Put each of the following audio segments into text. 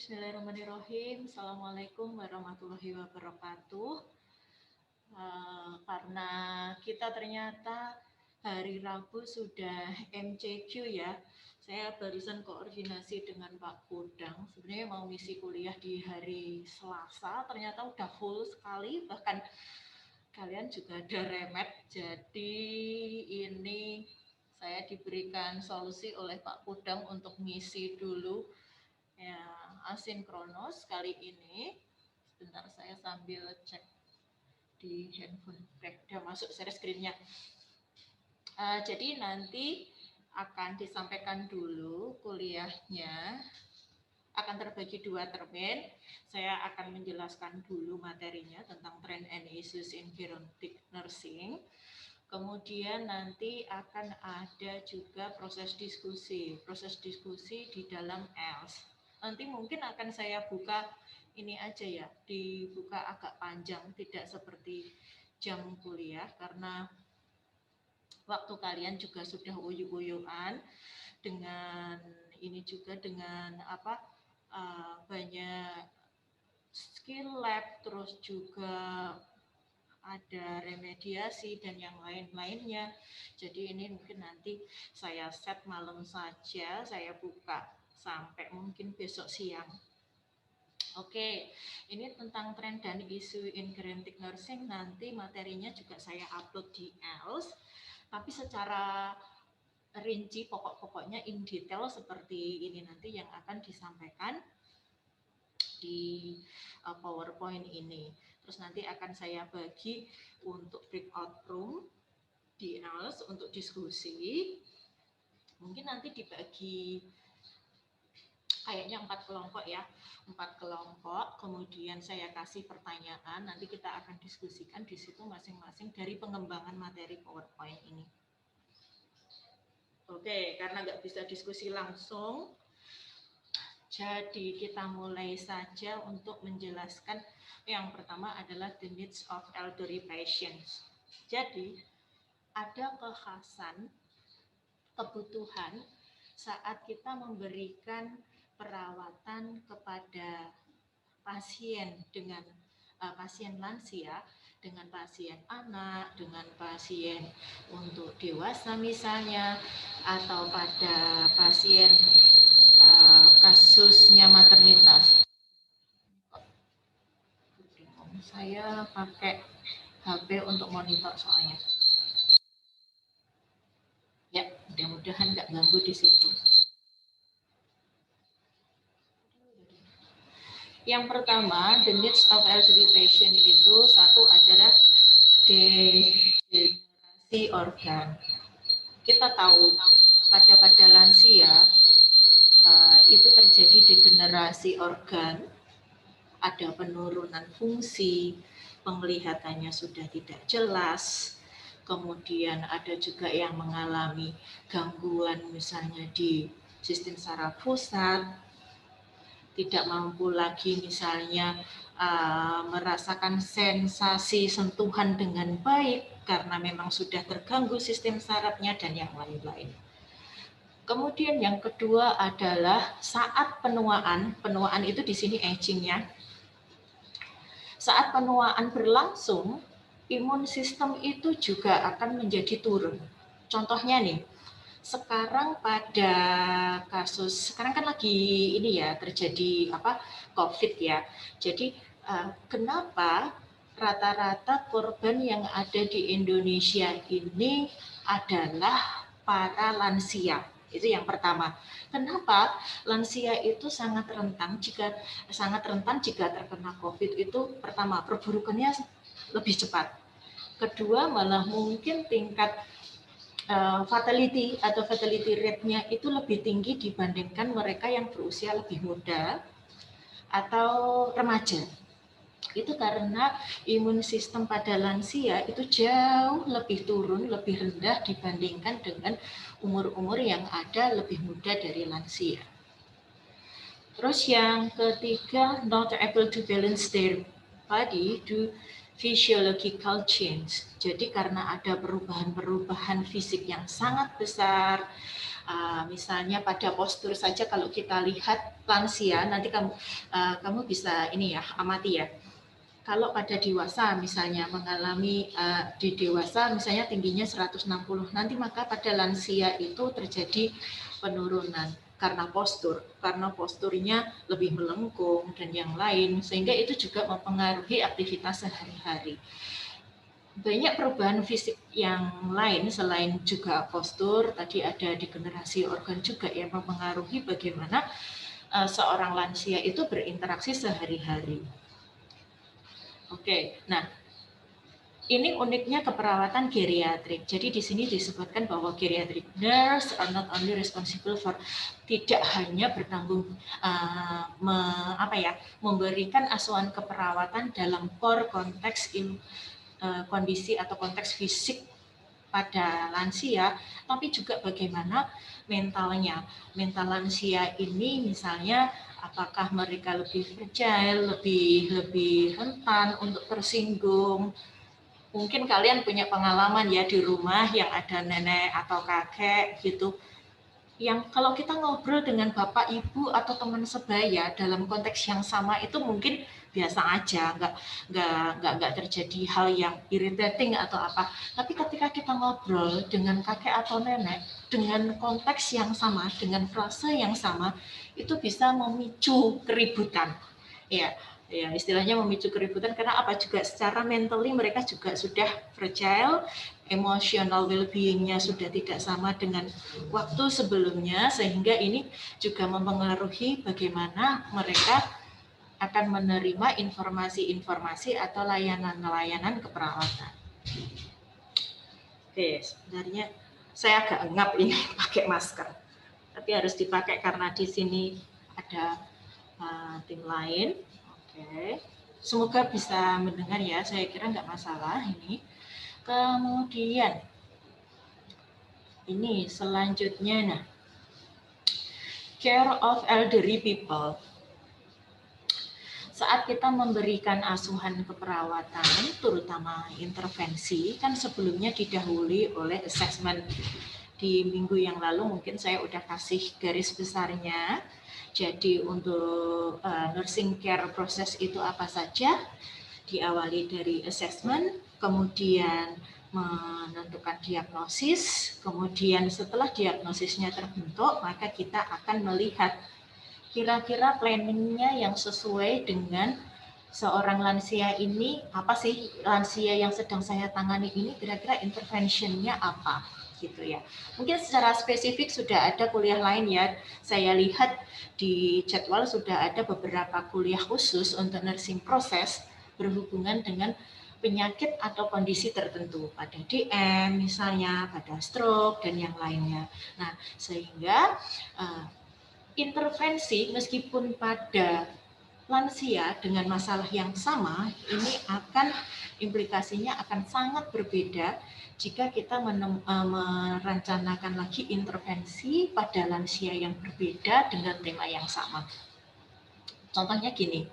Bismillahirrahmanirrahim. Assalamualaikum warahmatullahi wabarakatuh. Karena kita ternyata hari Rabu sudah MCQ ya. Saya barusan koordinasi dengan Pak Godang. Sebenarnya mau ngisi kuliah di hari Selasa, ternyata udah full sekali. Bahkan kalian juga ada remet. Jadi ini saya diberikan solusi oleh Pak Godang untuk ngisi dulu ya, asinkronos kali ini. Sebentar saya sambil cek di handphone. Oke, udah masuk share screen-nya. Jadi nanti akan disampaikan dulu kuliahnya. Akan terbagi 2 termin. Saya akan menjelaskan dulu materinya tentang Trend and Issues in Gerontic Nursing. Kemudian nanti akan ada juga proses diskusi di dalam ELS. Nanti mungkin akan saya buka ini aja ya, dibuka agak panjang, tidak seperti jam kuliah karena waktu kalian juga sudah uyuk-uyukan dengan ini juga dengan banyak skill lab, terus juga ada remediasi dan yang lain-lainnya. Jadi ini mungkin nanti saya set malam saja, saya buka sampai mungkin besok siang. Oke, ini tentang tren dan isu in gerontic nursing, nanti materinya juga saya upload di ELS, tapi secara rinci pokok-pokoknya in detail seperti ini nanti yang akan disampaikan di PowerPoint ini. Terus nanti akan saya bagi untuk breakout room di ELS untuk diskusi. Mungkin nanti dibagi kayaknya 4 kelompok ya, 4 kelompok, kemudian saya kasih pertanyaan, nanti kita akan diskusikan di situ masing-masing dari pengembangan materi PowerPoint ini. Oke, karena nggak bisa diskusi langsung, jadi kita mulai saja untuk menjelaskan. Yang pertama adalah the needs of elderly patients. Jadi ada kekhasan, kebutuhan saat kita memberikan perawatan kepada pasien dengan pasien lansia, dengan pasien anak, dengan pasien untuk dewasa misalnya, atau pada pasien kasusnya maternitas. Saya pakai HP untuk monitor soalnya. Ya, mudah-mudahan nggak ganggu di situ. Yang pertama, the needs of elderly patient itu satu adalah degenerasi organ. Kita tahu pada lansia itu terjadi degenerasi organ, ada penurunan fungsi, penglihatannya sudah tidak jelas, kemudian ada juga yang mengalami gangguan misalnya di sistem saraf pusat, tidak mampu lagi misalnya merasakan sensasi sentuhan dengan baik karena memang sudah terganggu sistem sarafnya dan yang lain-lain. Kemudian yang kedua adalah saat penuaan itu di sini aging-nya. Saat penuaan berlangsung, imun sistem itu juga akan menjadi turun. Contohnya nih, sekarang pada kasus, sekarang kan lagi ini ya terjadi COVID ya. Jadi kenapa rata-rata korban yang ada di Indonesia ini adalah para lansia? Itu yang pertama. Kenapa lansia itu sangat rentan jika terkena COVID itu? Pertama, perburukannya lebih cepat. Kedua, malah mungkin tingkat fatality rate-nya itu lebih tinggi dibandingkan mereka yang berusia lebih muda atau remaja. Itu karena imun sistem pada lansia itu jauh lebih turun, lebih rendah dibandingkan dengan umur-umur yang ada lebih muda dari lansia. Terus yang ketiga, not able to balance their body due physiological change. Jadi karena ada perubahan-perubahan fisik yang sangat besar, Misalnya pada postur saja kalau kita lihat lansia, nanti kamu bisa ini ya, amati ya. Kalau pada dewasa misalnya mengalami di dewasa misalnya tingginya 160, nanti maka pada lansia itu terjadi penurunan karena posturnya lebih melengkung dan yang lain, sehingga itu juga mempengaruhi aktivitas sehari-hari. Banyak perubahan fisik yang lain selain juga postur, tadi ada degenerasi organ juga yang mempengaruhi bagaimana seorang lansia itu berinteraksi sehari-hari. Oke, nah ini uniknya keperawatan geriatrik. Jadi di sini disebutkan bahwa geriatric nurse are not only responsible for, tidak hanya bertanggung memberikan asuhan keperawatan dalam core konteks kondisi atau konteks fisik pada lansia, tapi juga bagaimana mentalnya. Mental lansia ini misalnya apakah mereka lebih fragile, lebih rentan untuk tersinggung. Mungkin kalian punya pengalaman ya di rumah yang ada nenek atau kakek gitu, yang kalau kita ngobrol dengan bapak ibu atau teman sebaya dalam konteks yang sama itu mungkin biasa aja, nggak terjadi hal yang irritating atau apa. Tapi ketika kita ngobrol dengan kakek atau nenek dengan konteks yang sama, dengan frase yang sama, itu bisa memicu keributan. Ya, istilahnya memicu keributan karena apa, juga secara mentally mereka juga sudah fragile, emotional well-being-nya sudah tidak sama dengan waktu sebelumnya, sehingga ini juga mempengaruhi bagaimana mereka akan menerima informasi-informasi atau layanan-layanan keperawatan. Oke, sebenarnya saya agak engap ini pakai masker, tapi harus dipakai karena di sini ada tim lain. Oke, semoga bisa mendengar ya, saya kira nggak masalah ini. Kemudian ini selanjutnya, nah, care of elderly people. Saat kita memberikan asuhan keperawatan, terutama intervensi, kan sebelumnya didahului oleh assessment. Di minggu yang lalu mungkin saya udah kasih garis besarnya. Jadi untuk nursing care proses itu apa saja? Diawali dari assessment, kemudian menentukan diagnosis, kemudian setelah diagnosisnya terbentuk, maka kita akan melihat kira-kira planningnya yang sesuai dengan seorang lansia ini, apa sih lansia yang sedang saya tangani ini, kira-kira interventionnya apa gitu ya. Mungkin secara spesifik sudah ada kuliah lain ya, saya lihat di jadwal sudah ada beberapa kuliah khusus untuk nursing proses berhubungan dengan penyakit atau kondisi tertentu, pada DM misalnya, pada stroke dan yang lainnya. Nah, sehingga intervensi meskipun pada lansia dengan masalah yang sama, ini akan implikasinya akan sangat berbeda jika kita merencanakan lagi intervensi pada lansia yang berbeda dengan tema yang sama. Contohnya gini,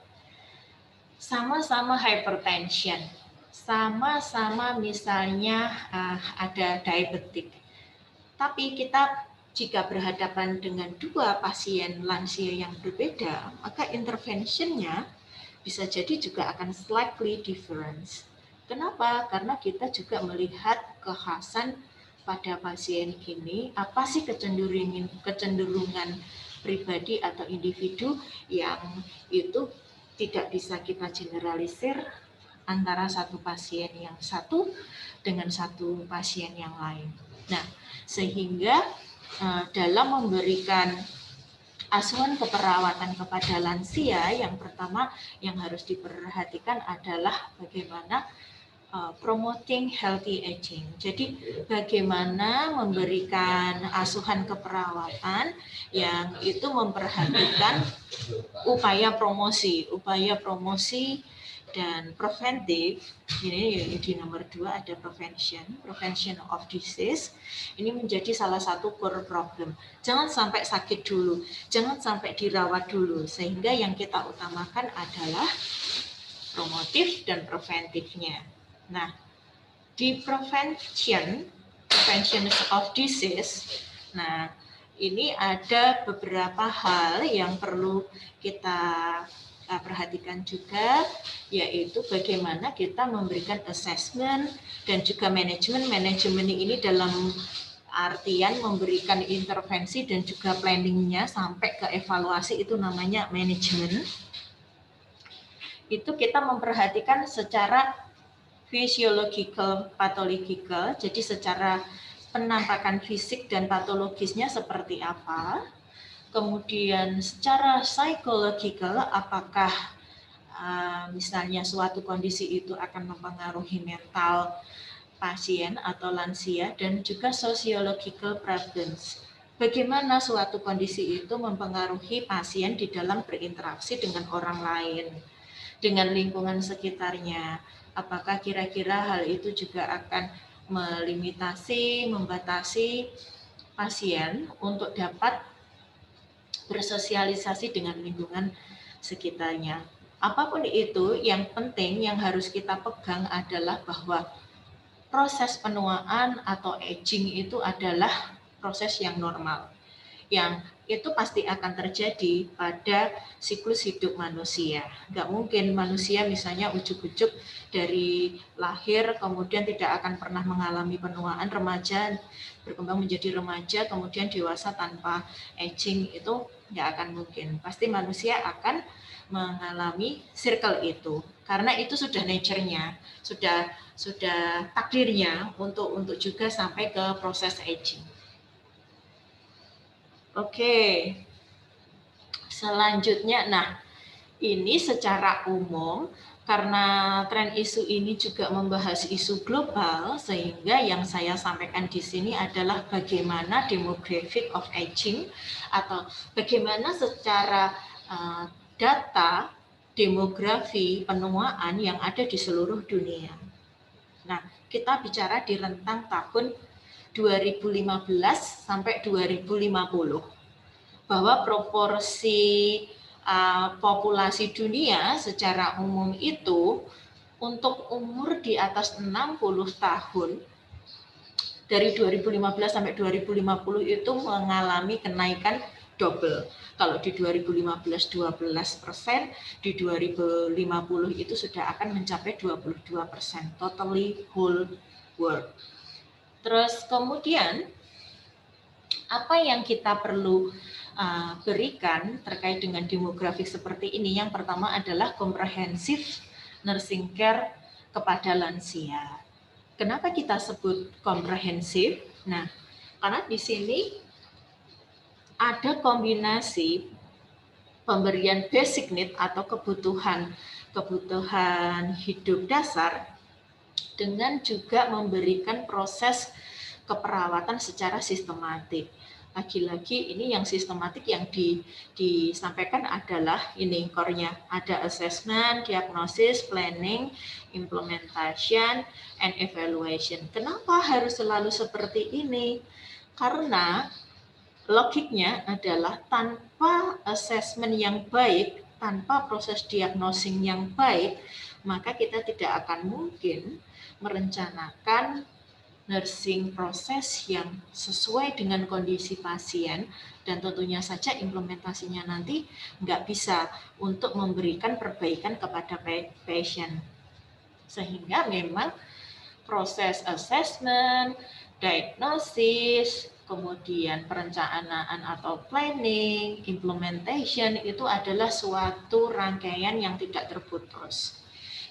sama-sama hypertension, sama-sama misalnya ada diabetik, tapi kita jika berhadapan dengan dua pasien lansia yang berbeda, maka interventionnya bisa jadi juga akan slightly different. Kenapa? Karena kita juga melihat kekhasan pada pasien ini, apa sih kecenderungan pribadi atau individu yang itu tidak bisa kita generalisir antara satu pasien yang satu dengan satu pasien yang lain. Nah, sehingga dalam memberikan asuhan keperawatan kepada lansia, yang pertama yang harus diperhatikan adalah bagaimana promoting healthy aging. Jadi bagaimana memberikan asuhan keperawatan yang itu memperhatikan upaya promosi dan preventif. Ini di nomor 2 ada prevention of disease. Ini menjadi salah satu core problem. Jangan sampai sakit dulu, jangan sampai dirawat dulu, sehingga yang kita utamakan adalah promotif dan preventifnya. Nah, di prevention of disease, nah ini ada beberapa hal yang perlu kita perhatikan juga, yaitu bagaimana kita memberikan assessment dan juga manajemen. Manajemen ini dalam artian memberikan intervensi dan juga planningnya sampai ke evaluasi, itu namanya manajemen. Itu kita memperhatikan secara physiological, pathological, jadi secara penampakan fisik dan patologisnya seperti apa. Kemudian secara psychological, apakah misalnya suatu kondisi itu akan mempengaruhi mental pasien atau lansia, dan juga sociological preference. Bagaimana suatu kondisi itu mempengaruhi pasien di dalam berinteraksi dengan orang lain, dengan lingkungan sekitarnya. Apakah kira-kira hal itu juga akan melimitasi, membatasi pasien untuk dapat bersosialisasi dengan lingkungan sekitarnya. Apapun itu, yang penting yang harus kita pegang adalah bahwa proses penuaan atau aging itu adalah proses yang normal, yang itu pasti akan terjadi pada siklus hidup manusia. Nggak mungkin manusia misalnya ujuk-ujuk dari lahir kemudian tidak akan pernah mengalami penuaan, remaja berkembang menjadi remaja kemudian dewasa tanpa aging, itu nggak akan mungkin. Pasti manusia akan mengalami circle itu karena itu sudah nature-nya, sudah takdirnya untuk juga sampai ke proses aging. Oke, selanjutnya, nah ini secara umum karena tren isu ini juga membahas isu global, sehingga yang saya sampaikan di sini adalah bagaimana demographic of aging atau bagaimana secara data demografi penuaan yang ada di seluruh dunia. Nah, kita bicara di rentang tahun 2015 sampai 2050, bahwa proporsi populasi dunia secara umum itu untuk umur di atas 60 tahun dari 2015 sampai 2050 itu mengalami kenaikan double. Kalau di 2015 12%, di 2050 itu sudah akan mencapai 22%, totally whole world. Terus kemudian apa yang kita perlu berikan terkait dengan demografik seperti ini? Yang pertama adalah comprehensive nursing care kepada lansia. Kenapa kita sebut komprehensif? Nah, karena di sini ada kombinasi pemberian basic need atau kebutuhan hidup dasar dengan juga memberikan proses keperawatan secara sistematik. Lagi-lagi ini yang sistematik yang disampaikan adalah ini core-nya. Ada assessment, diagnosis, planning, implementation, and evaluation. Kenapa harus selalu seperti ini? Karena logiknya adalah tanpa assessment yang baik, tanpa proses diagnosis yang baik, maka kita tidak akan mungkin merencanakan nursing proses yang sesuai dengan kondisi pasien, dan tentunya saja implementasinya nanti nggak bisa untuk memberikan perbaikan kepada pasien. Sehingga memang proses assessment, diagnosis, kemudian perencanaan atau planning, implementation itu adalah suatu rangkaian yang tidak terputus.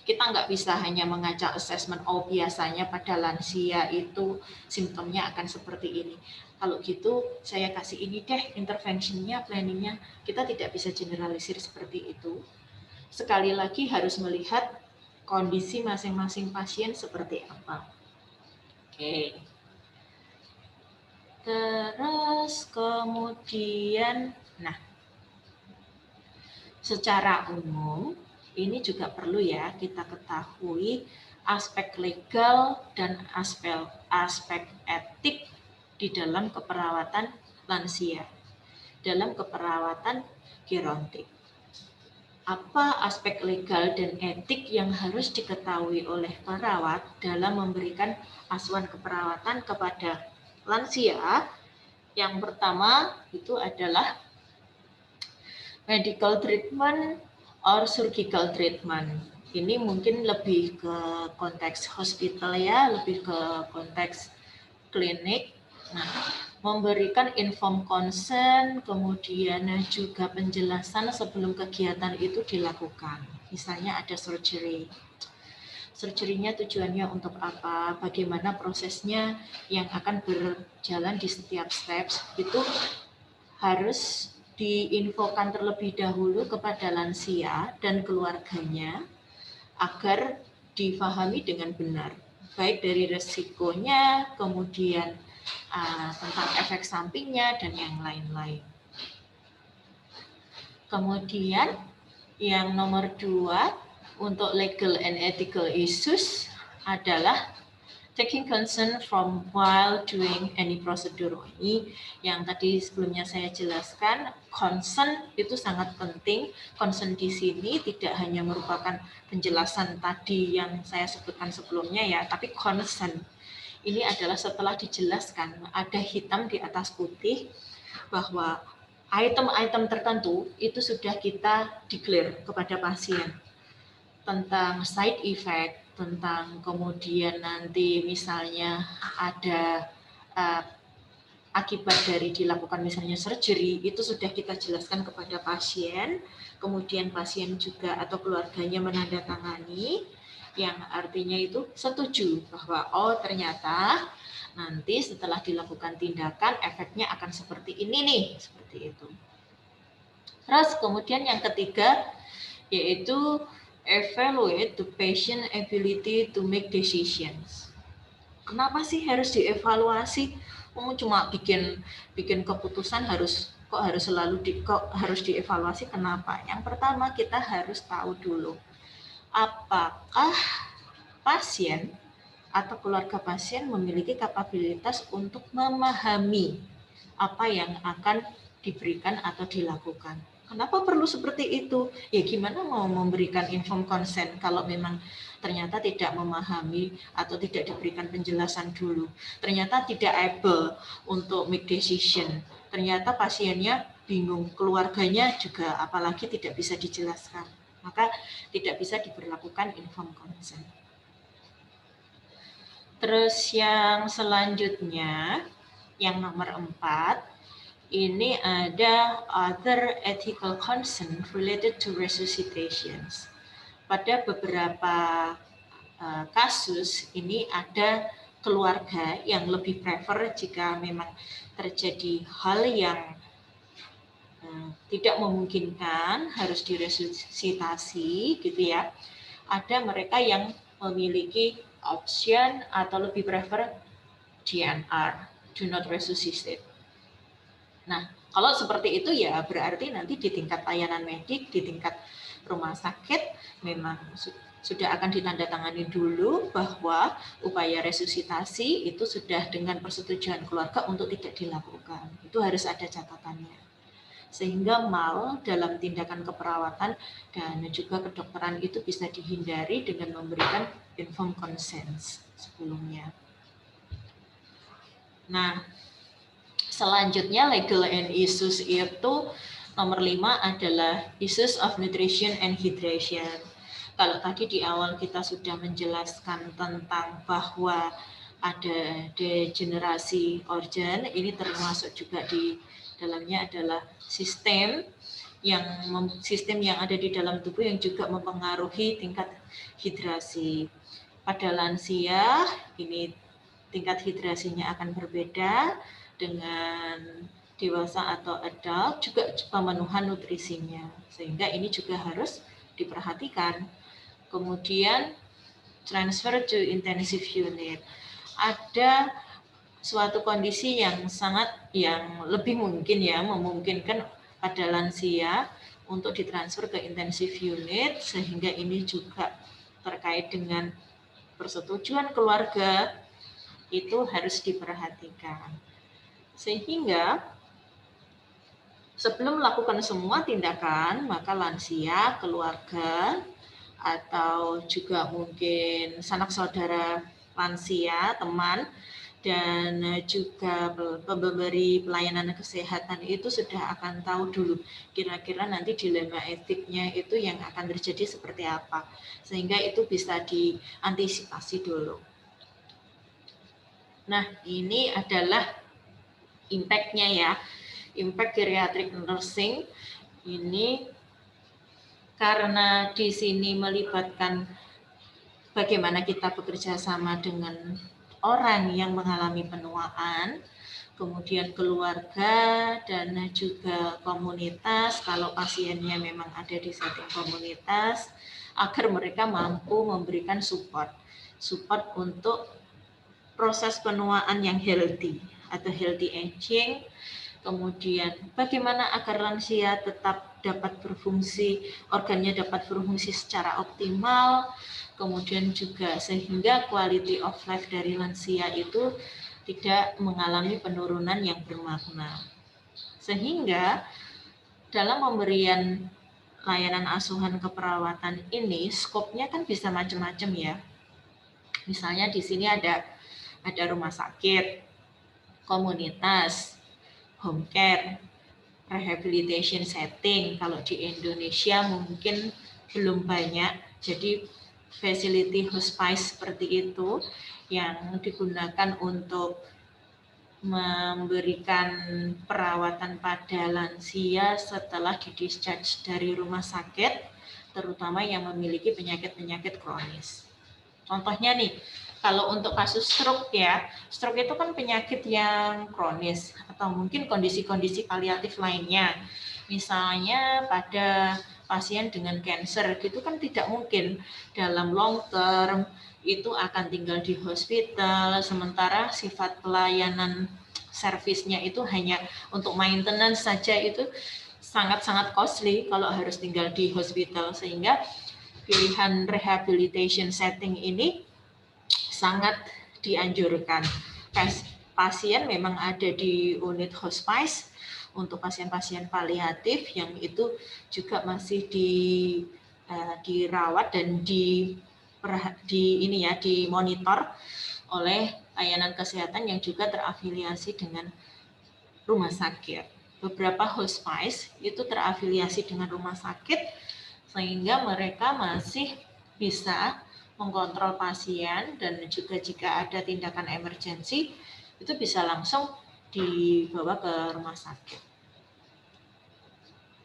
Kita nggak bisa hanya mengajak assessment, oh biasanya pada lansia itu simptomnya akan seperti ini. Kalau gitu saya kasih ini deh intervensinya, planningnya. Kita tidak bisa generalisir seperti itu. Sekali lagi harus melihat kondisi masing-masing pasien seperti apa. Oke. Terus kemudian, nah secara umum ini juga perlu ya kita ketahui aspek legal dan aspek etik di dalam keperawatan lansia, dalam keperawatan gerontik. Apa aspek legal dan etik yang harus diketahui oleh perawat dalam memberikan asuhan keperawatan kepada lansia? Yang pertama itu adalah medical treatment or surgical treatment. Ini mungkin lebih ke konteks hospital ya, lebih ke konteks klinik. Nah, memberikan inform consent, kemudian juga penjelasan sebelum kegiatan itu dilakukan. Misalnya ada surgery. Surgery-nya tujuannya untuk apa, bagaimana prosesnya yang akan berjalan di setiap steps, itu harus diinfokan terlebih dahulu kepada lansia dan keluarganya agar difahami dengan benar, baik dari resikonya, kemudian tentang efek sampingnya, dan yang lain-lain. Kemudian yang nomor 2 untuk legal and ethical issues adalah taking consent from while doing any procedure. Ini yang tadi sebelumnya saya jelaskan, consent itu sangat penting. Consent di sini tidak hanya merupakan penjelasan tadi yang saya sebutkan sebelumnya ya, tapi consent ini adalah setelah dijelaskan, ada hitam di atas putih bahwa item-item tertentu itu sudah kita declare kepada pasien tentang side effect, tentang kemudian nanti misalnya ada akibat dari dilakukan misalnya surgery, itu sudah kita jelaskan kepada pasien, kemudian pasien juga atau keluarganya menandatangani, yang artinya itu setuju bahwa oh ternyata nanti setelah dilakukan tindakan efeknya akan seperti ini nih, seperti itu. Terus kemudian yang ketiga yaitu evaluate the patient ability to make decisions. Kenapa sih harus dievaluasi? Cuma bikin keputusan kok harus dievaluasi? Kenapa? Yang pertama kita harus tahu dulu apakah pasien atau keluarga pasien memiliki kapabilitas untuk memahami apa yang akan diberikan atau dilakukan. Kenapa perlu seperti itu? Ya gimana mau memberikan informed consent kalau memang ternyata tidak memahami atau tidak diberikan penjelasan dulu. Ternyata tidak able untuk make decision. Ternyata pasiennya bingung, keluarganya juga apalagi tidak bisa dijelaskan. Maka tidak bisa diberlakukan informed consent. Terus yang selanjutnya, yang nomor 4, ini ada other ethical concern related to resuscitations. Pada beberapa kasus ini ada keluarga yang lebih prefer jika memang terjadi hal yang tidak memungkinkan harus diresusitasi gitu ya. Ada mereka yang memiliki option atau lebih prefer DNR, do not resuscitate. Nah, kalau seperti itu ya berarti nanti di tingkat layanan medik, di tingkat rumah sakit memang sudah akan ditandatangani dulu bahwa upaya resusitasi itu sudah dengan persetujuan keluarga untuk tidak dilakukan. Itu harus ada catatannya. Sehingga mal dalam tindakan keperawatan dan juga kedokteran itu bisa dihindari dengan memberikan informed consent sebelumnya. Nah, selanjutnya legal and issues itu nomor 5 adalah issues of nutrition and hydration. Kalau tadi di awal kita sudah menjelaskan tentang bahwa ada degenerasi organ, ini termasuk juga di dalamnya adalah sistem yang ada di dalam tubuh yang juga mempengaruhi tingkat hidrasi. Pada lansia ini tingkat hidrasinya akan berbeda dengan dewasa atau adult, juga pemenuhan nutrisinya, sehingga ini juga harus diperhatikan. Kemudian transfer to intensive unit, ada suatu kondisi yang lebih mungkin ya memungkinkan pada lansia untuk ditransfer ke intensive unit, sehingga ini juga terkait dengan persetujuan keluarga itu harus diperhatikan. Sehingga sebelum melakukan semua tindakan, maka lansia, keluarga, atau juga mungkin sanak saudara lansia, teman, dan juga pemberi pelayanan kesehatan itu sudah akan tahu dulu kira-kira nanti dilema etiknya itu yang akan terjadi seperti apa, sehingga itu bisa diantisipasi dulu. Nah, ini adalah impact-nya ya, impact geriatric nursing ini karena di sini melibatkan bagaimana kita bekerja sama dengan orang yang mengalami penuaan, kemudian keluarga, dan juga komunitas, kalau pasiennya memang ada di setting komunitas, agar mereka mampu memberikan support untuk proses penuaan yang healthy atau healthy aging. Kemudian bagaimana agar lansia tetap dapat berfungsi, organnya dapat berfungsi secara optimal, kemudian juga sehingga quality of life dari lansia itu tidak mengalami penurunan yang bermakna. Sehingga dalam pemberian layanan asuhan keperawatan ini, skopnya kan bisa macam-macam ya. Misalnya di sini ada rumah sakit, komunitas, home care, rehabilitation setting. Kalau di Indonesia mungkin belum banyak, jadi facility hospice seperti itu yang digunakan untuk memberikan perawatan pada lansia setelah didischarge dari rumah sakit, terutama yang memiliki penyakit-penyakit kronis. Contohnya nih, kalau untuk kasus stroke ya, stroke itu kan penyakit yang kronis atau mungkin kondisi-kondisi paliatif lainnya. Misalnya pada pasien dengan cancer gitu kan tidak mungkin dalam long term itu akan tinggal di hospital, sementara sifat pelayanan servisnya itu hanya untuk maintenance saja, itu sangat-sangat costly kalau harus tinggal di hospital, sehingga pilihan rehabilitation setting ini sangat dianjurkan. Pasien memang ada di unit hospice untuk pasien-pasien paliatif yang itu juga masih dirawat dan dimonitor oleh layanan kesehatan yang juga terafiliasi dengan rumah sakit. Beberapa hospice itu terafiliasi dengan rumah sakit sehingga mereka masih bisa mengkontrol pasien dan juga jika ada tindakan emergensi itu bisa langsung dibawa ke rumah sakit.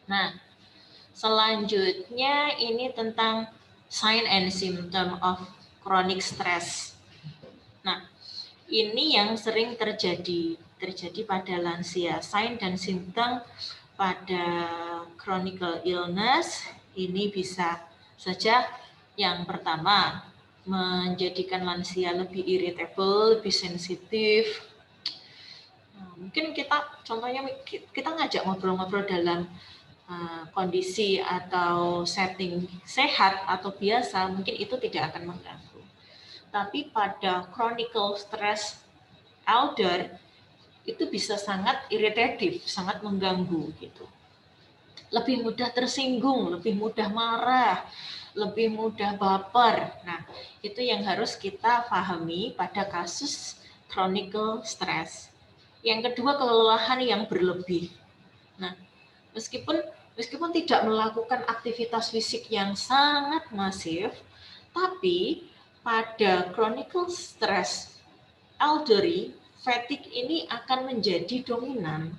Nah, selanjutnya ini tentang sign and symptom of chronic stress. Nah, ini yang sering terjadi pada lansia. Sign dan simptom pada chronic illness ini bisa saja yang pertama menjadikan lansia lebih irritable, lebih sensitif. Nah, mungkin contohnya kita ngajak ngobrol-ngobrol dalam kondisi atau setting sehat atau biasa, mungkin itu tidak akan mengganggu. Tapi pada chronic stress elder itu bisa sangat iritatif, sangat mengganggu gitu. Lebih mudah tersinggung, lebih mudah marah, lebih mudah baper. Nah, itu yang harus kita pahami pada kasus chronic stress. Yang kedua, kelelahan yang berlebih. Nah, meskipun tidak melakukan aktivitas fisik yang sangat masif, tapi pada chronic stress elderly, fatigue ini akan menjadi dominan,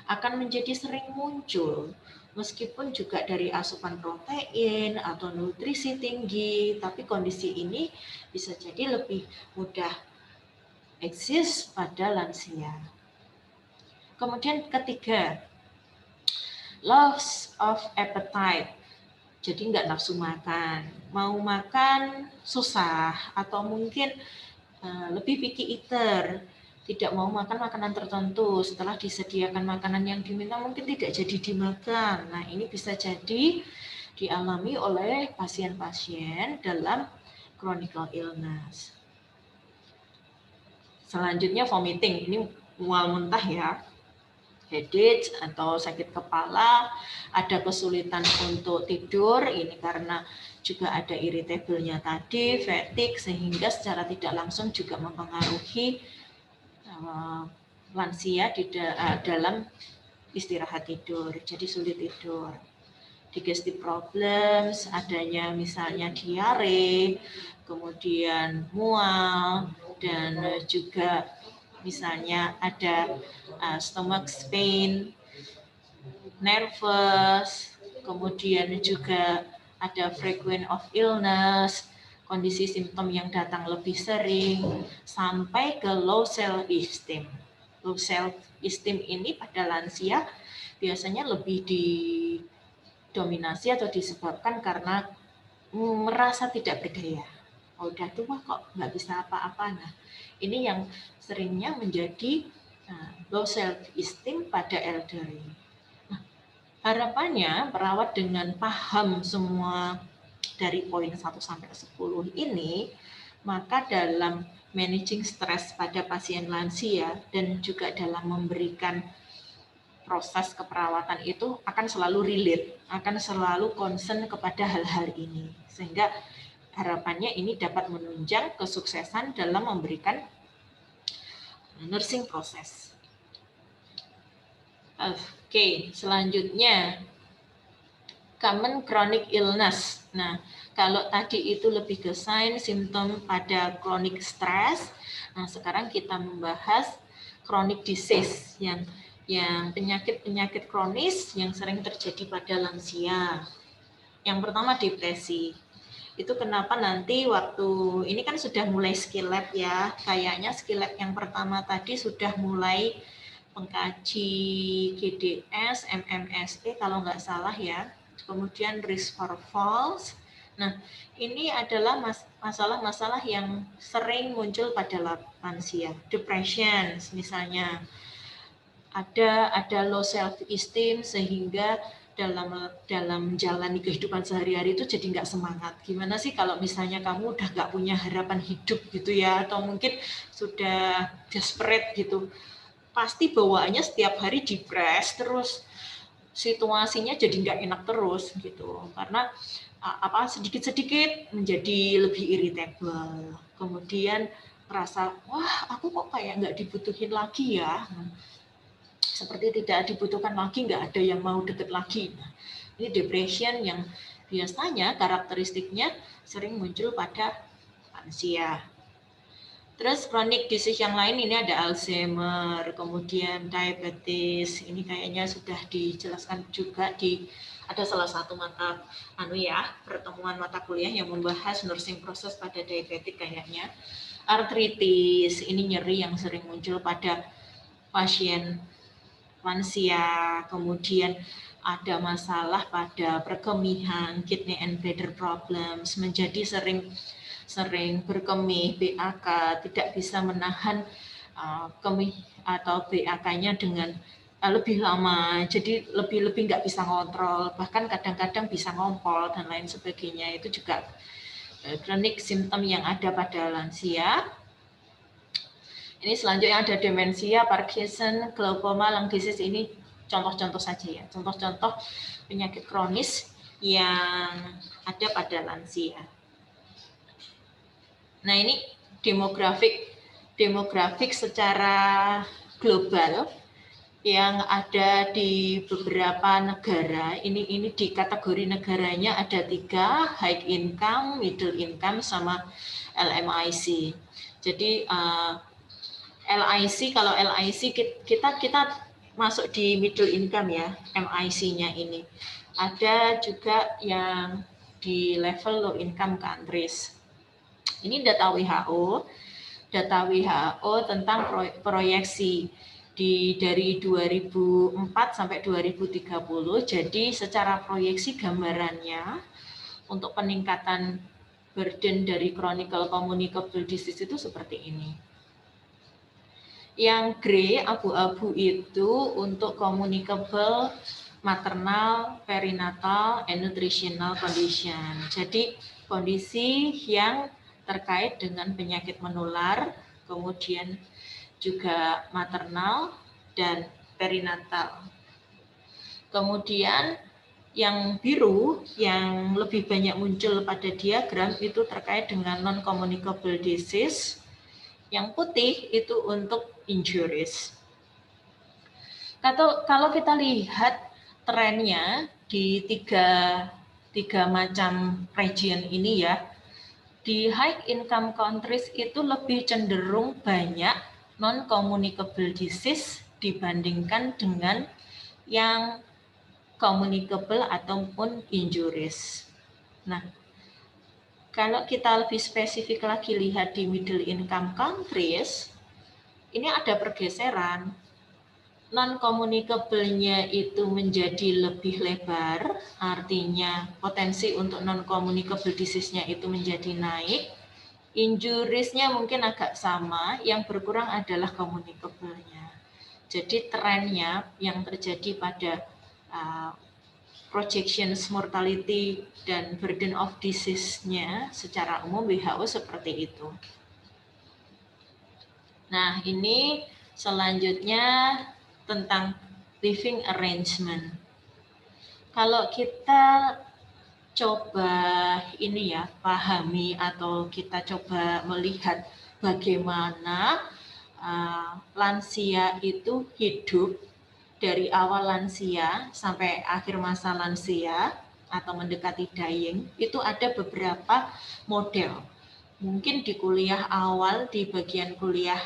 akan menjadi sering muncul, meskipun juga dari asupan protein atau nutrisi tinggi, tapi kondisi ini bisa jadi lebih mudah eksis pada lansia. Kemudian ketiga, loss of appetite. Jadi nggak nafsu makan, mau makan susah, atau mungkin lebih picky eater, tidak mau makan makanan tertentu, setelah disediakan makanan yang diminta mungkin tidak jadi dimakan. Nah, ini bisa jadi dialami oleh pasien-pasien dalam chronic illness. Selanjutnya vomiting, ini mual muntah ya, headache atau sakit kepala, ada kesulitan untuk tidur, ini karena juga ada irritable-nya tadi, fatigue, sehingga secara tidak langsung juga mempengaruhi lansia dalam istirahat tidur, jadi sulit tidur. Digestive problems, adanya misalnya diare, kemudian mual, dan juga misalnya ada stomach pain, nervous, kemudian juga ada frequent of illness, kondisi simptom yang datang lebih sering, sampai ke low self esteem. Low self esteem ini pada lansia biasanya lebih didominasi atau disebabkan karena merasa tidak berdaya. Oh, udah tua kok nggak bisa apa-apa. Nah, ini yang seringnya menjadi low self esteem pada elderly. Nah, harapannya perawat dengan paham semua dari poin 1 sampai 10 ini, maka dalam managing stres pada pasien lansia dan juga dalam memberikan proses keperawatan itu akan selalu relate, akan selalu concern kepada hal-hal ini. Sehingga harapannya ini dapat menunjang kesuksesan dalam memberikan nursing proses. Oke, selanjutnya common chronic illness. Nah, kalau tadi itu lebih ke sign, simptom pada chronic stress. Nah, sekarang kita membahas chronic disease yang penyakit-penyakit kronis yang sering terjadi pada lansia. Yang pertama depresi. Itu kenapa nanti waktu ini kan sudah mulai skill lab ya. Kayaknya skill lab yang pertama tadi sudah mulai pengkaji GDS, MMSE kalau nggak salah ya. Kemudian risk for falls. Nah, ini adalah masalah-masalah yang sering muncul pada lansia. Depression misalnya. Ada low self esteem sehingga dalam menjalani kehidupan sehari-hari itu jadi nggak semangat. Gimana sih kalau misalnya kamu udah nggak punya harapan hidup gitu ya, atau mungkin sudah desperate gitu, pasti bawaannya setiap hari depres terus, situasinya jadi nggak enak terus gitu, karena sedikit-sedikit menjadi lebih irritable, kemudian merasa wah aku kok kayak nggak dibutuhin lagi ya, seperti tidak dibutuhkan lagi, nggak ada yang mau deket lagi. Nah, ini depression yang biasanya karakteristiknya sering muncul pada lansia. Terus chronic disease yang lain ini ada Alzheimer, kemudian diabetes. Ini kayaknya sudah dijelaskan juga ada salah satu pertemuan mata kuliah yang membahas nursing proses pada diabetes kayaknya. Artritis, ini nyeri yang sering muncul pada pasien lansia, kemudian ada masalah pada perkemihan, kidney and bladder problems, menjadi sering berkemih, BAK, tidak bisa menahan kemih atau BAK-nya dengan lebih lama, jadi lebih nggak bisa ngontrol, bahkan kadang-kadang bisa ngompol dan lain sebagainya. Itu juga kronik simptom yang ada pada lansia. Ini selanjutnya ada demensia, Parkinson, glaukoma, lung disease. Ini contoh-contoh saja ya, contoh-contoh penyakit kronis yang ada pada lansia. Nah, ini demografik secara global yang ada di beberapa negara. Ini di kategori negaranya ada 3, high income, middle income, sama LMIC. Jadi LIC, kalau LIC kita masuk di middle income ya, MIC-nya ini. Ada juga yang di level low income countries. Ini data WHO tentang proyeksi dari 2004 sampai 2030. Jadi secara proyeksi gambarannya untuk peningkatan burden dari chronic communicable disease itu seperti ini. Yang grey abu-abu itu untuk communicable maternal, perinatal, and nutritional condition. Jadi kondisi yang terkait dengan penyakit menular, kemudian juga maternal dan perinatal. Kemudian yang biru yang lebih banyak muncul pada diagram itu terkait dengan non-communicable disease. Yang putih itu untuk injuries. Kalau kita lihat trennya di tiga macam region ini ya, di high income countries itu lebih cenderung banyak non-communicable disease dibandingkan dengan yang communicable ataupun injuries. Nah, kalau kita lebih spesifik lagi lihat di middle income countries, ini ada pergeseran. Non-communicable-nya itu menjadi lebih lebar, artinya potensi untuk non-communicable disease-nya itu menjadi naik. Injuries-nya mungkin agak sama, yang berkurang adalah communicable-nya. Jadi trennya yang terjadi pada projections mortality dan burden of disease-nya secara umum WHO seperti itu. Nah, ini selanjutnya tentang living arrangement. Kalau kita coba ini ya, pahami atau kita coba melihat bagaimana lansia itu hidup dari awal lansia sampai akhir masa lansia atau mendekati dying, itu ada beberapa model. Mungkin di kuliah awal, di bagian kuliah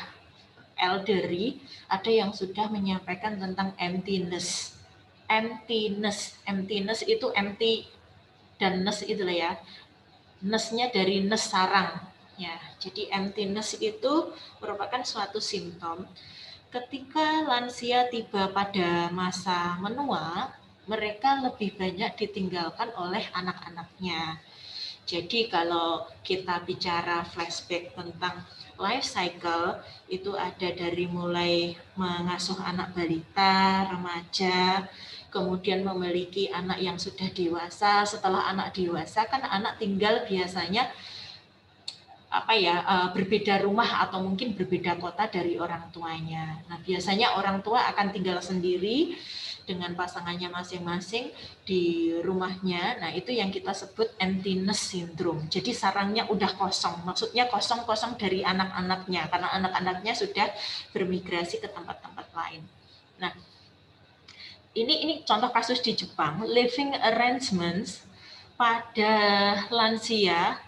elderly, ada yang sudah menyampaikan tentang emptiness. Emptiness itu empty dan ness itu lah ya. Ness-nya dari ness sarang. Ya, jadi emptiness itu merupakan suatu simptom. Ketika lansia tiba pada masa menua, mereka lebih banyak ditinggalkan oleh anak-anaknya. Jadi kalau kita bicara flashback tentang life cycle, itu ada dari mulai mengasuh anak balita, remaja, kemudian memiliki anak yang sudah dewasa. Setelah anak dewasa kan anak tinggal biasanya berbeda rumah atau mungkin berbeda kota dari orang tuanya. Nah, biasanya orang tua akan tinggal sendiri dengan pasangannya masing-masing di rumahnya. Nah, itu yang kita sebut emptiness syndrome. Jadi sarangnya udah kosong, maksudnya kosong-kosong dari anak-anaknya, karena anak-anaknya sudah bermigrasi ke tempat-tempat lain. Nah, ini contoh kasus di Jepang, living arrangements pada lansia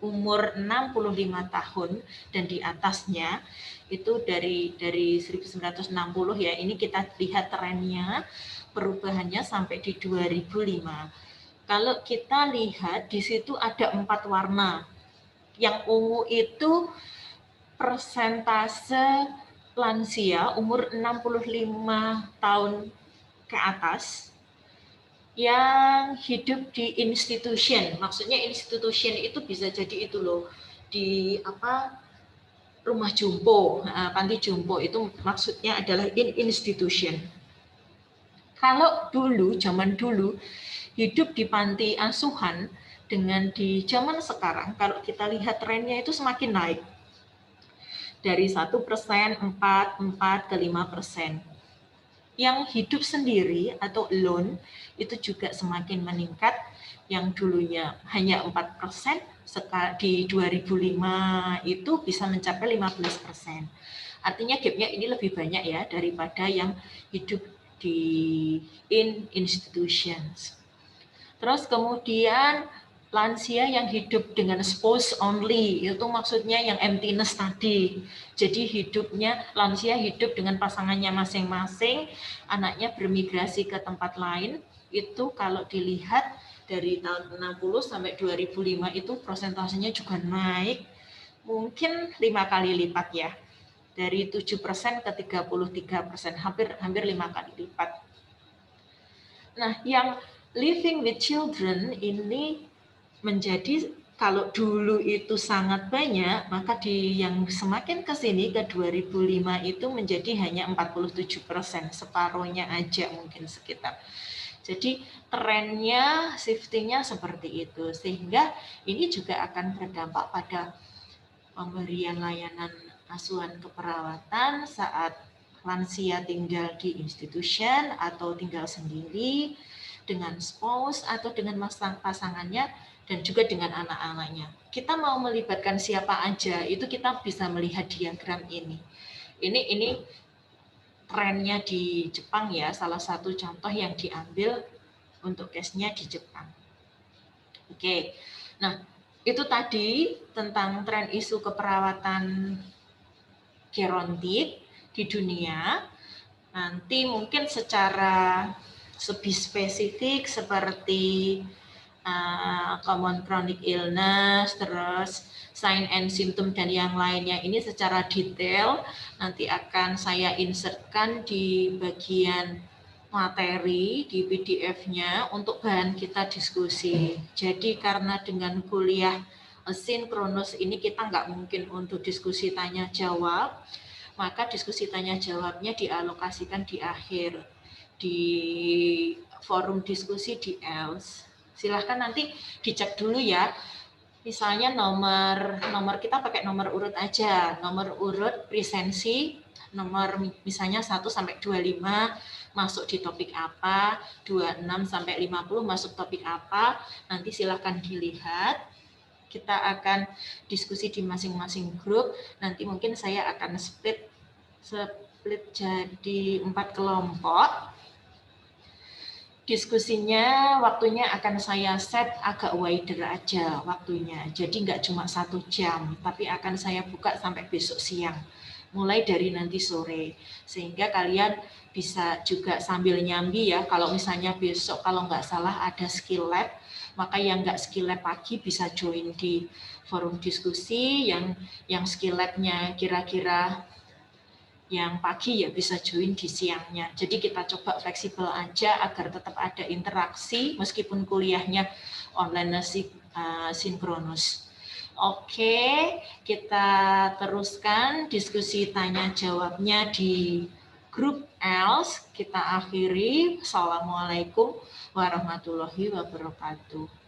umur 65 tahun dan di atasnya itu dari 1960 ya, ini kita lihat trennya perubahannya sampai di 2005. Kalau kita lihat di situ ada 4 warna. Yang ungu itu persentase lansia umur 65 tahun ke atas yang hidup di institution. Maksudnya institution itu bisa jadi itu loh, di rumah jompo, panti jompo, itu maksudnya adalah institution. Kalau dulu, zaman dulu, hidup di panti asuhan dengan di zaman sekarang, kalau kita lihat trennya itu semakin naik. Dari 1%, 4 ke 5%. Yang hidup sendiri atau alone itu juga semakin meningkat, yang dulunya hanya 4%, di 2005 itu bisa mencapai 15%. Artinya gapnya ini lebih banyak ya daripada yang hidup di institutions. Terus kemudian lansia yang hidup dengan spouse only, itu maksudnya yang emptiness tadi. Jadi hidupnya, lansia hidup dengan pasangannya masing-masing, anaknya bermigrasi ke tempat lain, itu kalau dilihat dari tahun 60 sampai 2005 itu persentasenya juga naik, mungkin 5 kali lipat ya. Dari 7% ke 33%, hampir 5 kali lipat. Nah, yang living with children ini menjadi, kalau dulu itu sangat banyak, maka di yang semakin ke sini ke 2005 itu menjadi hanya 47%, separuhnya aja mungkin sekitar. Jadi trennya, shiftingnya seperti itu, sehingga ini juga akan berdampak pada pemberian layanan asuhan keperawatan saat lansia tinggal di institution atau tinggal sendiri dengan spouse atau dengan pasangannya dan juga dengan anak-anaknya. Kita mau melibatkan siapa aja, itu kita bisa melihat diagram ini. Ini trennya di Jepang ya, salah satu contoh yang diambil untuk case-nya di Jepang. Oke, nah itu tadi tentang tren isu keperawatan gerontik di dunia. Nanti mungkin secara lebih spesifik seperti common chronic illness, terus sign and symptom dan yang lainnya ini secara detail nanti akan saya insertkan di bagian materi di PDF-nya untuk bahan kita diskusi. Jadi karena dengan kuliah sinkronus ini kita nggak mungkin untuk diskusi tanya jawab, maka diskusi tanya jawabnya dialokasikan di akhir di forum diskusi di ELS. Silahkan nanti dicek dulu ya. Misalnya nomor kita pakai nomor urut aja, nomor urut presensi, nomor misalnya 1 sampai 25 masuk di topik apa, 26 sampai 50 masuk topik apa, nanti silahkan dilihat. Kita akan diskusi di masing-masing grup, nanti mungkin saya akan split jadi 4 kelompok. Diskusinya waktunya akan saya set agak wider aja waktunya, jadi nggak cuma 1 jam, tapi akan saya buka sampai besok siang, mulai dari nanti sore, sehingga kalian bisa juga sambil nyambi ya. Kalau misalnya besok kalau nggak salah ada skill lab, maka yang nggak skill lab pagi bisa join di forum diskusi, yang skill labnya kira-kira yang pagi ya bisa join di siangnya. Jadi kita coba fleksibel aja agar tetap ada interaksi meskipun kuliahnya online sinkronus. Oke, kita teruskan diskusi tanya jawabnya di grup ELS. Kita akhiri. Assalamualaikum warahmatullahi wabarakatuh.